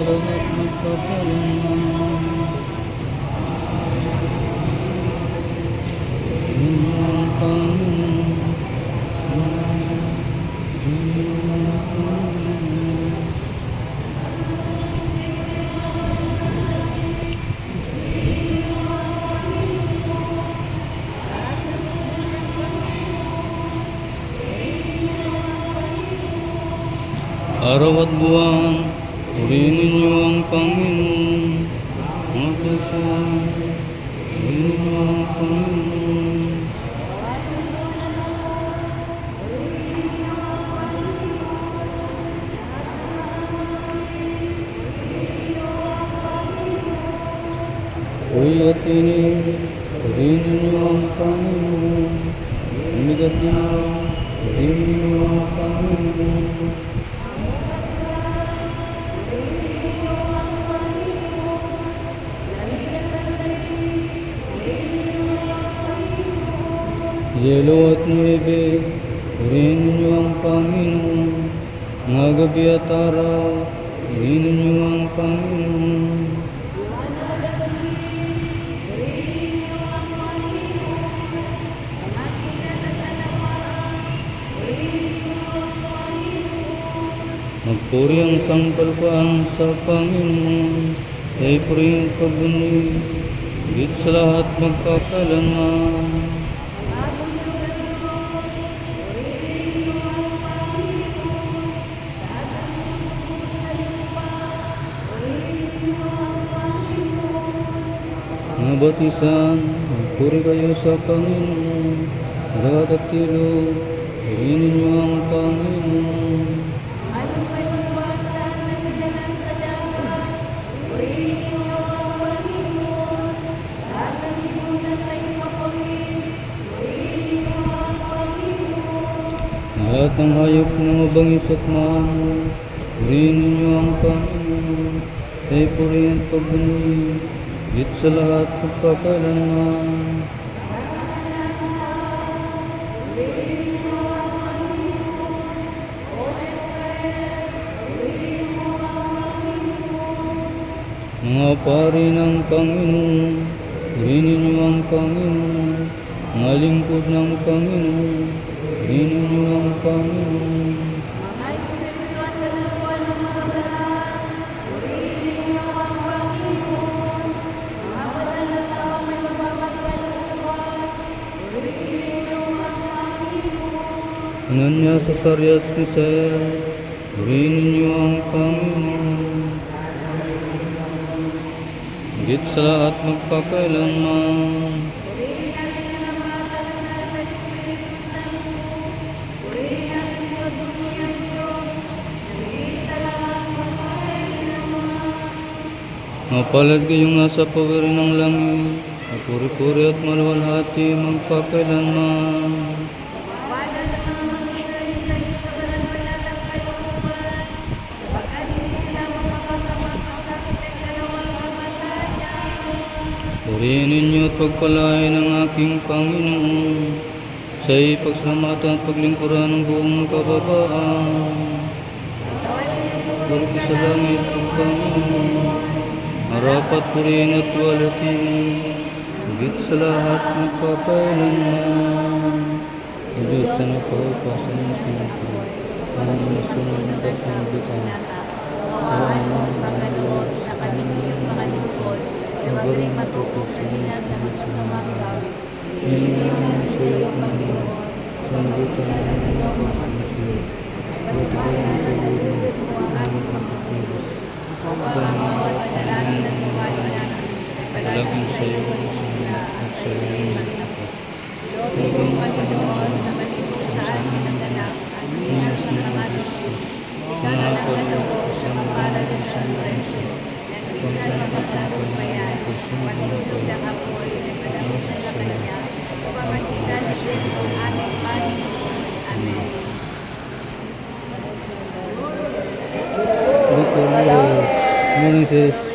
lahat magpapalaman. Inyong Panginoon, araw at buwan, purihin ninyo ang Panginoon. Mga dasal, purihin ninyo ang Panginoon. Uy at ini, purihin ninyo ang Panginoon. Umigat ninyo, purihin ninyo ang Panginoon. Yelo at niebe, purihin ninyo ang Panginoon. Mga gabi at araw, purihin ninyo ang Panginoon. Magpuri ang sangkalpaan sa Panginoon, kay purihin pagbunyi, higit sa lahat magpakailanman. Mga batisan, magpuri kayo sa Panginoon. Lahat at tilo, purihin ninyo ang Panginoon. Lahat ng hayop na mabangis at maamo, purihin ninyo ang Panginoon. Kay purihin pagbunyi, higit sa lahat magpakailanman. Mga pari ng Panginoon, purihin ninyo ang Panginoon. Mga lingkod ng Panginoon, purihin ninyo ang Panginoon. Ananias, Azarias, Misael, purihin ninyo ang Panginoon. Higit sa lahat magpakailanman. Mapalad kayong nasa pawirin ng langit, mapuri-puri at maluwalhati magpakailanman. Purihin ninyo at pagpalain ang aking Panginoon, sa ipagsalamatan at paglingkuran ng buong kababaan. Balik sa langit ang Panginoon, marapat purihin at walhatiin, higit sa lahat magpakailanman. O Diyos na napaupasan ng sinapin, ang sunod na kapangitan, ang mga Diyos, ang mga Diyos, magaling matutusin sa magsasamagal. Iyan sa iyo namin, sanggutan ng mga pagsimusin. Buti ba yung tagulong ang pagkakibos? Ganyan ang mga talagin sa iyo sa mga at sa iyo ng tapas. Talagang panawalan sa amin ng anak, niyas na ang Kristo. Mga kalulog sa mga isang isa. Pagsasapat ang kanyang pagsunod ng pagkakas sa iyo. Amen. Good morning, sis.